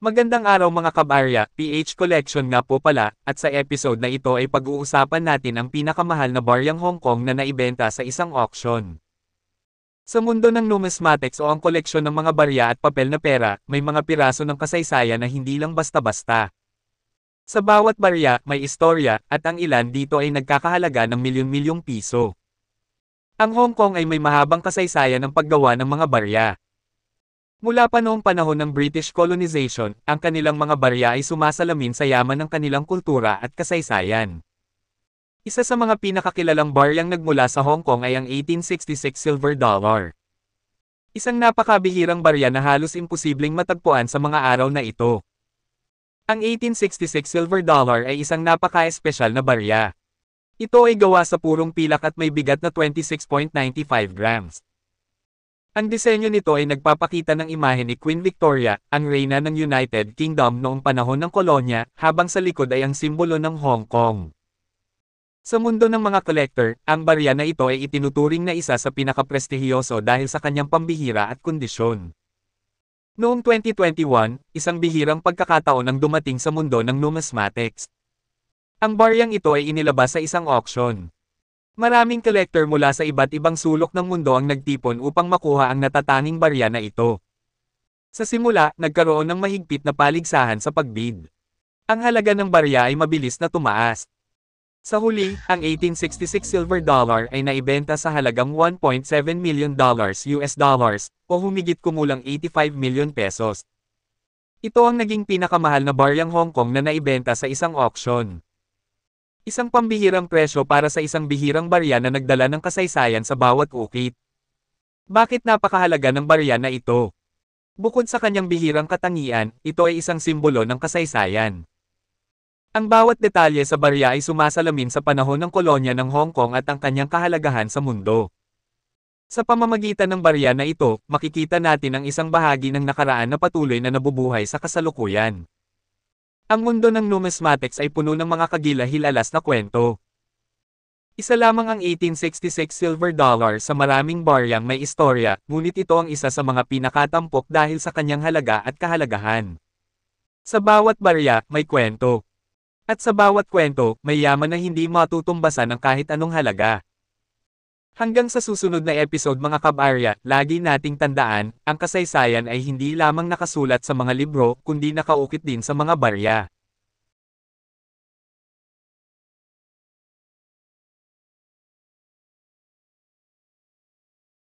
Magandang araw mga kabarya, PH Collection nga po pala, at sa episode na ito ay pag-uusapan natin ang pinakamahal na baryang Hong Kong na naibenta sa isang auction. Sa mundo ng numismatics o ang koleksyon ng mga barya at papel na pera, may mga piraso ng kasaysayan na hindi lang basta-basta. Sa bawat barya, may istorya, at ang ilan dito ay nagkakahalaga ng milyon-milyong piso. Ang Hong Kong ay may mahabang kasaysayan ng paggawa ng mga barya. Mula pa noong panahon ng British colonization, ang kanilang mga barya ay sumasalamin sa yaman ng kanilang kultura at kasaysayan. Isa sa mga pinakakilalang baryang nagmula sa Hong Kong ay ang 1866 silver dollar. Isang napakabihirang barya na halos imposibleng matagpuan sa mga araw na ito. Ang 1866 silver dollar ay isang napaka-espesyal na barya. Ito ay gawa sa purong pilak at may bigat na 26.95 grams. Ang disenyo nito ay nagpapakita ng imahe ni Queen Victoria, ang reyna ng United Kingdom noong panahon ng kolonya, habang sa likod ay ang simbolo ng Hong Kong. Sa mundo ng mga collector, ang barya na ito ay itinuturing na isa sa pinakaprestihiyoso dahil sa kanyang pambihira at kondisyon. Noong 2021, isang bihirang pagkakataon ang dumating sa mundo ng numismatics. Ang baryang ito ay inilabas sa isang auction. Maraming collector mula sa iba't ibang sulok ng mundo ang nagtipon upang makuha ang natatanging barya na ito. Sa simula, nagkaroon ng mahigpit na paligsahan sa pagbid. Ang halaga ng barya ay mabilis na tumaas. Sa huli, ang 1866 silver dollar ay naibenta sa halagang $1.7 million US dollars, o humigit kumulang 85 million pesos. Ito ang naging pinakamahal na baryang Hong Kong na naibenta sa isang auction. Isang pambihirang presyo para sa isang bihirang barya na nagdala ng kasaysayan sa bawat ukit. Bakit napakahalaga ng barya na ito? Bukod sa kanyang bihirang katangian, ito ay isang simbolo ng kasaysayan. Ang bawat detalye sa barya ay sumasalamin sa panahon ng kolonya ng Hong Kong at ang kanyang kahalagahan sa mundo. Sa pamamagitan ng barya na ito, makikita natin ang isang bahagi ng nakaraan na patuloy na nabubuhay sa kasalukuyan. Ang mundo ng numismatics ay puno ng mga kagila-hilalas na kwento. Isa lamang ang 1866 silver dollar sa maraming baryang may istorya, ngunit ito ang isa sa mga pinakatampok dahil sa kanyang halaga at kahalagahan. Sa bawat barya, may kwento. At sa bawat kwento, may yaman na hindi matutumbasan ng kahit anong halaga. Hanggang sa susunod na episode mga kabarya, lagi nating tandaan, ang kasaysayan ay hindi lamang nakasulat sa mga libro, kundi nakaukit din sa mga barya.